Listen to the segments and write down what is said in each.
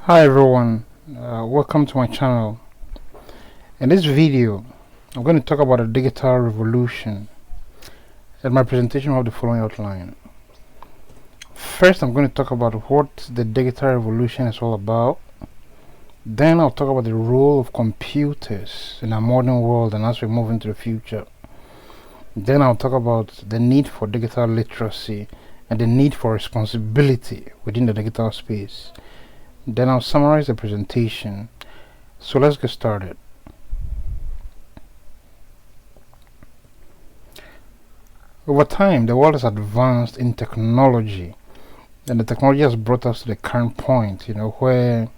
Hi everyone, welcome to my channel. In this video, I'm going to talk about the digital revolution, and my presentation will have the following outline. First, I'm going to talk about what the digital revolution is all about. Then I'll talk about the role of computers in our modern world and as we move into the future. Then I'll talk about the need for digital literacy and the need for responsibility within the digital space. Then I'll summarize the presentation. So let's get started. Over time, the world has advanced in technology, and the technology has brought us to the current point, where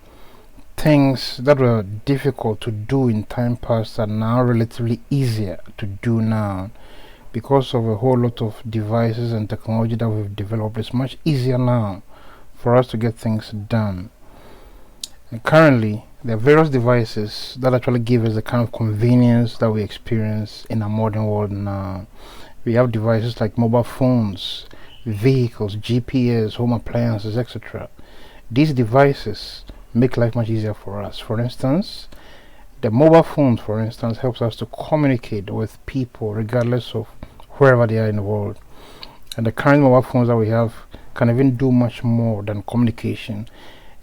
things that were difficult to do in time past are now relatively easier to do now. Because of a whole lot of devices and technology that we've developed, it's much easier now for us to get things done. And currently, there are various devices that actually give us the kind of convenience that we experience in our modern world now. We have devices like mobile phones, vehicles, GPS, home appliances, etc. These devices make life much easier for us. For instance, the mobile phone, for instance, helps us to communicate with people regardless of wherever they are in the world. And the current mobile phones that we have can even do much more than communication.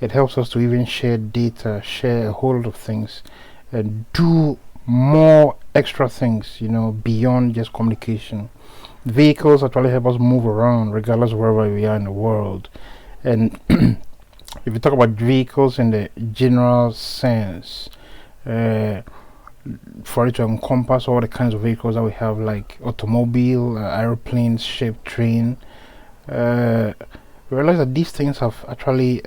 It helps us to even share data, share a whole lot of things, and do more extra things, beyond just communication. Vehicles actually help us move around regardless of wherever we are in the world. And if you talk about vehicles in the general sense, for it to encompass all the kinds of vehicles that we have, like automobile, aeroplanes, ship, train, we realize that these things have actually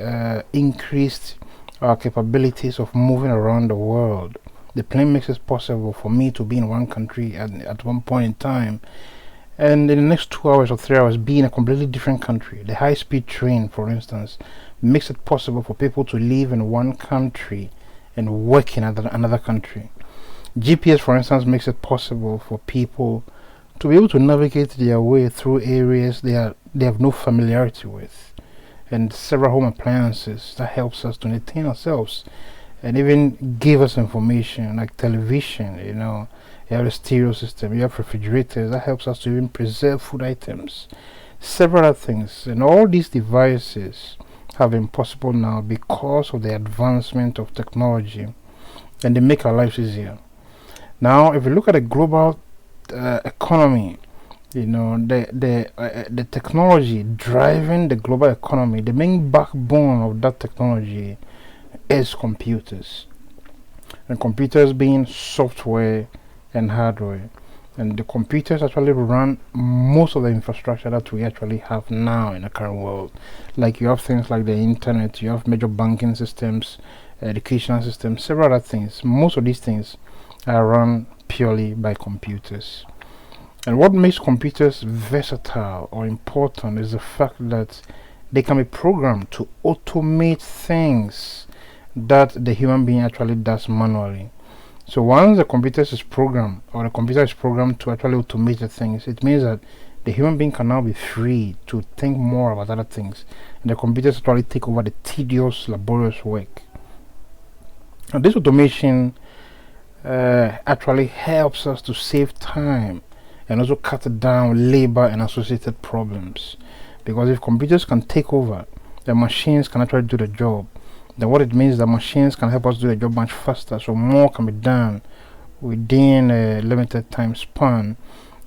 increased our capabilities of moving around the world. The plane makes it possible for me to be in one country at one point in time, and in the next 2 hours or 3 hours be in a completely different country. The high-speed train, for instance, makes it possible for people to live in one country and work in another country. GPS, for instance, makes it possible for people to be able to navigate their way through areas they have no familiarity with, and several home appliances that helps us to entertain ourselves and even give us information, like television. You have a stereo system, you have refrigerators that helps us to even preserve food items, several other things. And all these devices have been possible now because of the advancement of technology, and they make our lives easier. Now if you look at the global economy, the technology driving the global economy, the main backbone of that technology is computers, and computers being software and hardware. And the computers actually run most of the infrastructure that we actually have now in the current world. Like you have things like the internet, you have major banking systems, educational systems, several other things. Most of these things are run purely by computers. And what makes computers versatile or important is the fact that they can be programmed to automate things that the human being actually does manually. So once the computer is programmed, or the computer is programmed to actually automate the things, it means that the human being can now be free to think more about other things, and the computers actually take over the tedious, laborious work. And this automation actually helps us to save time and also cut down labor and associated problems. Because if computers can take over, the machines can actually do the job. Then what it means is that machines can help us do the job much faster, so more can be done within a limited time span.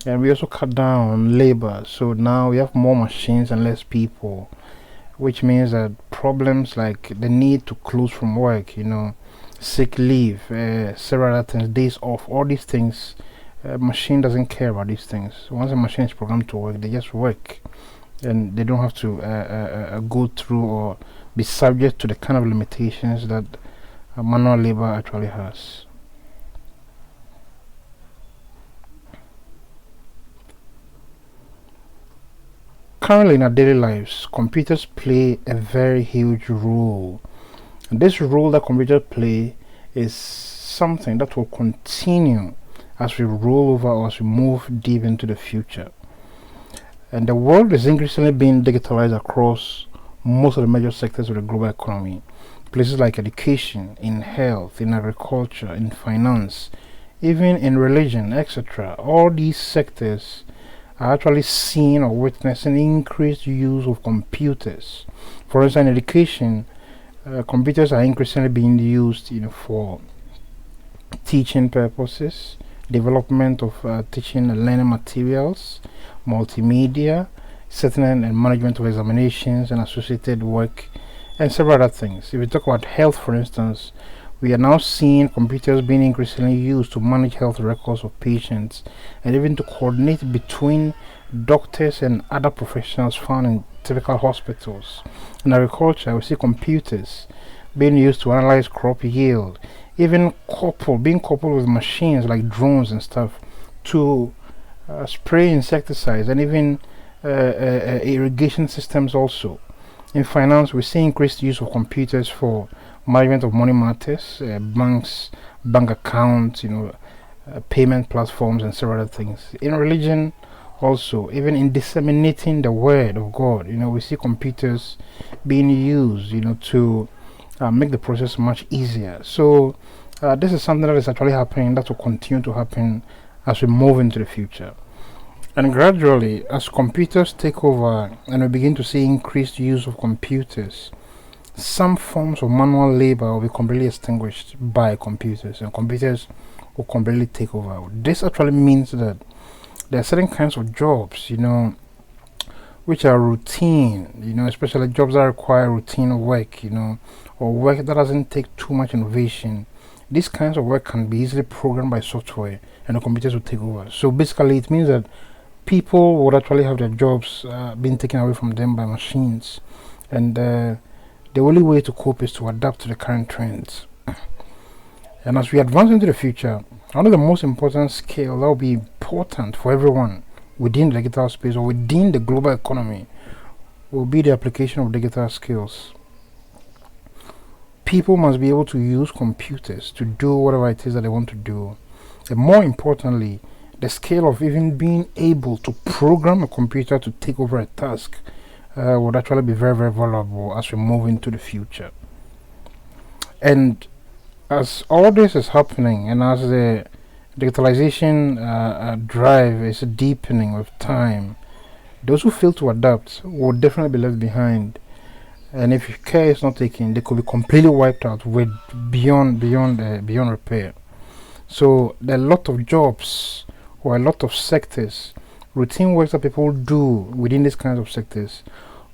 And we also cut down on labor, so now we have more machines and less people, which means that problems like the need to close from work, sick leave, several other things, days off, all these things, machine doesn't care about these things. Once a machine is programmed to work, they just work, and they don't have to go through or be subject to the kind of limitations that manual labor actually has. Currently in our daily lives, computers play a very huge role, and this role that computers play is something that will continue as we roll over or as we move deep into the future. And the world is increasingly being digitalized across most of the major sectors of the global economy. places like education, in health, in agriculture, in finance, even in religion, etc. All these sectors are actually seeing or witnessing increased use of computers. For instance, in education, computers are increasingly being used, for teaching purposes, development of teaching and learning materials, multimedia, setting and management of examinations and associated work, and several other things. If we talk about health, for instance, we are now seeing computers being increasingly used to manage health records of patients and even to coordinate between doctors and other professionals found in typical hospitals. In agriculture, we see computers being used to analyze crop yield, even being coupled with machines like drones and stuff to spray insecticides and even irrigation systems also. In finance, we see increased use of computers for management of money matters, bank accounts, payment platforms, and several other things. In religion, also, even in disseminating the word of God, we see computers being used, to make the process much easier. So, this is something that is actually happening, that will continue to happen as we move into the future. And gradually, as computers take over and we begin to see increased use of computers, some forms of manual labor will be completely extinguished by computers, and computers will completely take over. This actually means that there are certain kinds of jobs, which are routine, especially jobs that require routine work, or work that doesn't take too much innovation. These kinds of work can be easily programmed by software, and the computers will take over. So basically, it means that people would actually have their jobs being taken away from them by machines, and the only way to cope is to adapt to the current trends. And as we advance into the future, one of the most important skills that will be important for everyone within the digital space or within the global economy will be the application of digital skills. People must be able to use computers to do whatever it is that they want to do, and more importantly, the scale of even being able to program a computer to take over a task would actually be very, very valuable as we move into the future. And as all this is happening, and as the digitalization drive is deepening with time, those who fail to adapt will definitely be left behind. And if care is not taken, they could be completely wiped out with beyond repair. So there are a lot of jobs or a lot of sectors, routine works that people do within these kinds of sectors.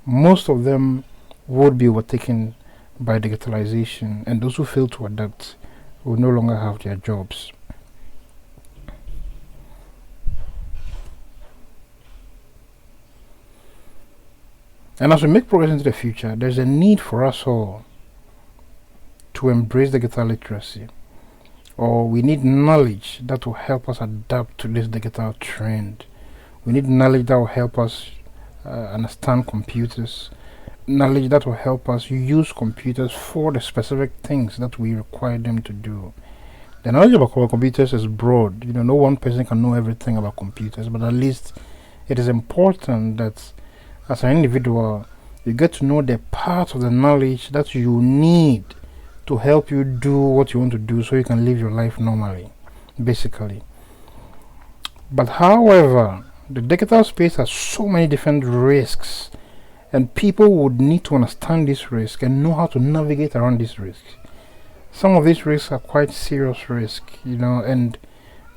Most of them would be overtaken by digitalization, and those who fail to adapt will no longer have their jobs. And as we make progress into the future, there's a need for us all to embrace digital literacy, or we need knowledge that will help us adapt to this digital trend. We need knowledge that will help us understand computers, knowledge that will help us use computers for the specific things that we require them to do. The knowledge about computers is broad. No one person can know everything about computers, but at least it is important that as an individual, you get to know the part of the knowledge that you need to help you do what you want to do so you can live your life normally, basically. But however, the digital space has so many different risks, and people would need to understand this risk and know how to navigate around these risks. Some of these risks are quite serious risks, and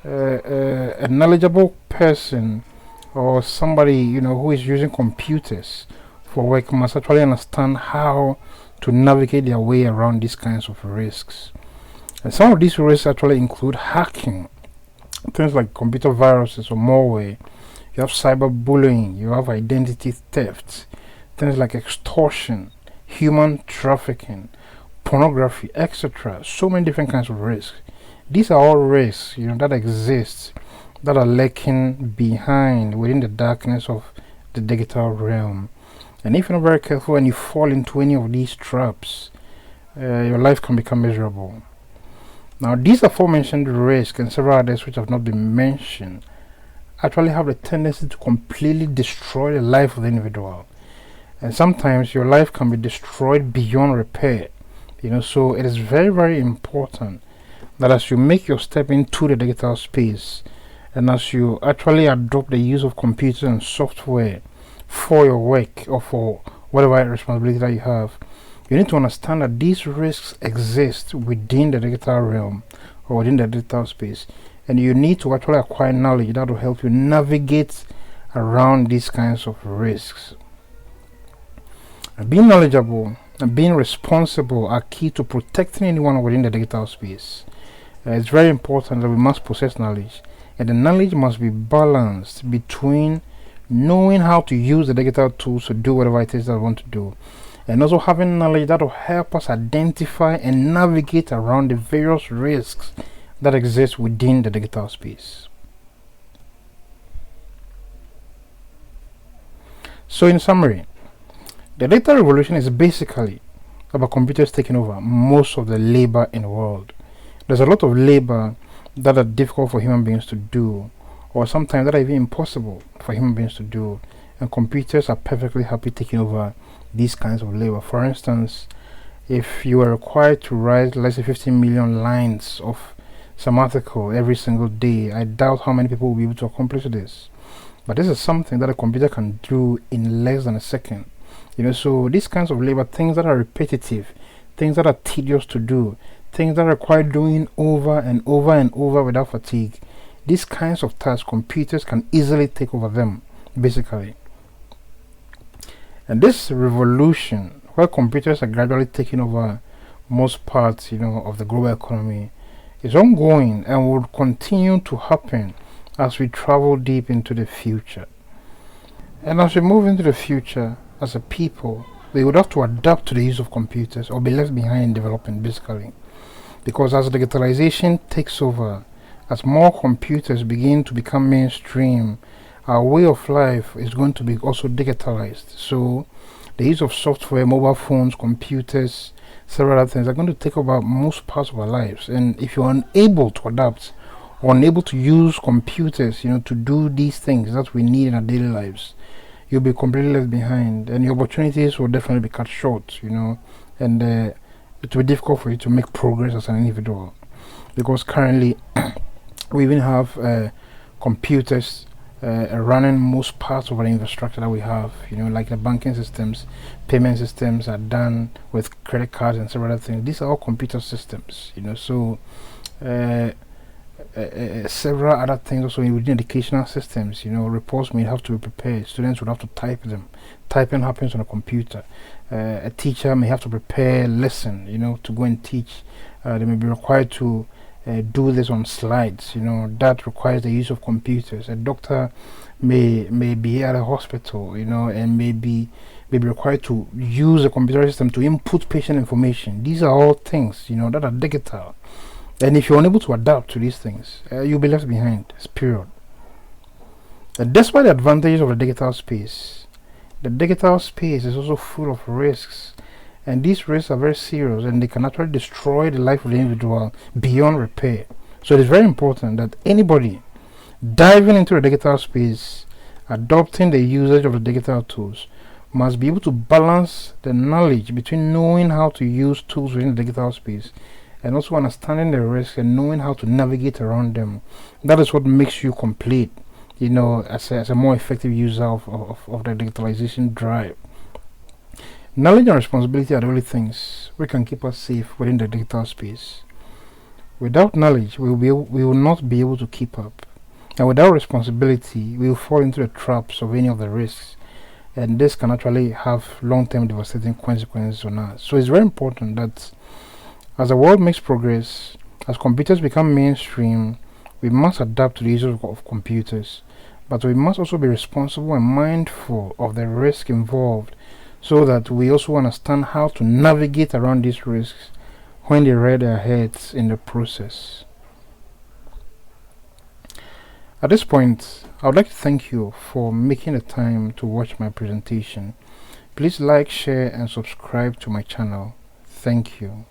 a knowledgeable person or somebody who is using computers for work must actually understand how to navigate their way around these kinds of risks. And some of these risks actually include hacking, things like computer viruses or malware. You have cyberbullying, you have identity theft, things like extortion, human trafficking, pornography, etc. So many different kinds of risks. These are all risks, that exist, that are lurking behind within the darkness of the digital realm. And if you're not very careful and you fall into any of these traps, your life can become miserable. Now, these aforementioned risks and several others which have not been mentioned actually have a tendency to completely destroy the life of the individual. And sometimes your life can be destroyed beyond repair So it is very, very important that as you make your step into the digital space, and as you actually adopt the use of computers and software for your work or for whatever responsibility that you have, you need to understand that these risks exist within the digital realm or within the digital space, and you need to actually acquire knowledge that will help you navigate around these kinds of risks. Being knowledgeable and being responsible are key to protecting anyone within the digital space. It's very important that we must possess knowledge, and the knowledge must be balanced between knowing how to use the digital tools to do whatever it is that we want to do, and also having knowledge that will help us identify and navigate around the various risks that exist within the digital space. So in summary, the digital revolution is basically about computers taking over most of the labor in the world. There's a lot of labor that are difficult for human beings to do, or sometimes that are even impossible for human beings to do, and computers are perfectly happy taking over these kinds of labor. For instance, if you are required to write, let's say, 15 million lines of some article every single day, I doubt how many people will be able to accomplish this. But this is something that a computer can do in less than a second. So these kinds of labor, things that are repetitive, things that are tedious to do, things that require doing over and over and over without fatigue, these kinds of tasks, computers can easily take over them, basically. And this revolution, where computers are gradually taking over most parts, of the global economy, is ongoing and will continue to happen as we travel deep into the future. And as we move into the future, as a people, we would have to adapt to the use of computers or be left behind in development, basically. Because as digitalization takes over, as more computers begin to become mainstream, our way of life is going to be also digitalized. So the use of software, mobile phones, computers, several other things are going to take over most parts of our lives. And if you're unable to adapt or unable to use computers, to do these things that we need in our daily lives, you'll be completely left behind, and your opportunities will definitely be cut short, and it will be difficult for you to make progress as an individual, because currently we even have computers running most parts of our infrastructure that we have, like the banking systems, payment systems are done with credit cards and several other things. These are all computer systems, so several other things also within educational systems. Reports may have to be prepared, students would have to type them. Typing happens on a computer. A teacher may have to prepare a lesson, to go and teach. They may be required to do this on slides, that requires the use of computers. A doctor may be at a hospital, and may be required to use a computer system to input patient information. These are all things, that are digital. And if you're unable to adapt to these things, you'll be left behind, period. Despite the advantages of the digital space is also full of risks. And these risks are very serious, and they can actually destroy the life of the individual beyond repair. So it is very important that anybody diving into the digital space, adopting the usage of the digital tools, must be able to balance the knowledge between knowing how to use tools within the digital space and also understanding the risks and knowing how to navigate around them. That is what makes you complete, as a more effective user of the digitalization drive. Knowledge and responsibility are the only things which can keep us safe within the digital space. Without knowledge, we will not be able to keep up. And without responsibility, we will fall into the traps of any of the risks. And this can actually have long-term devastating consequences on us. So it's very important that as the world makes progress, as computers become mainstream, we must adapt to the use of computers. But we must also be responsible and mindful of the risk involved, so that we also understand how to navigate around these risks when they rear their heads in the process. At this point, I would like to thank you for making the time to watch my presentation. Please like, share, and subscribe to my channel. Thank you.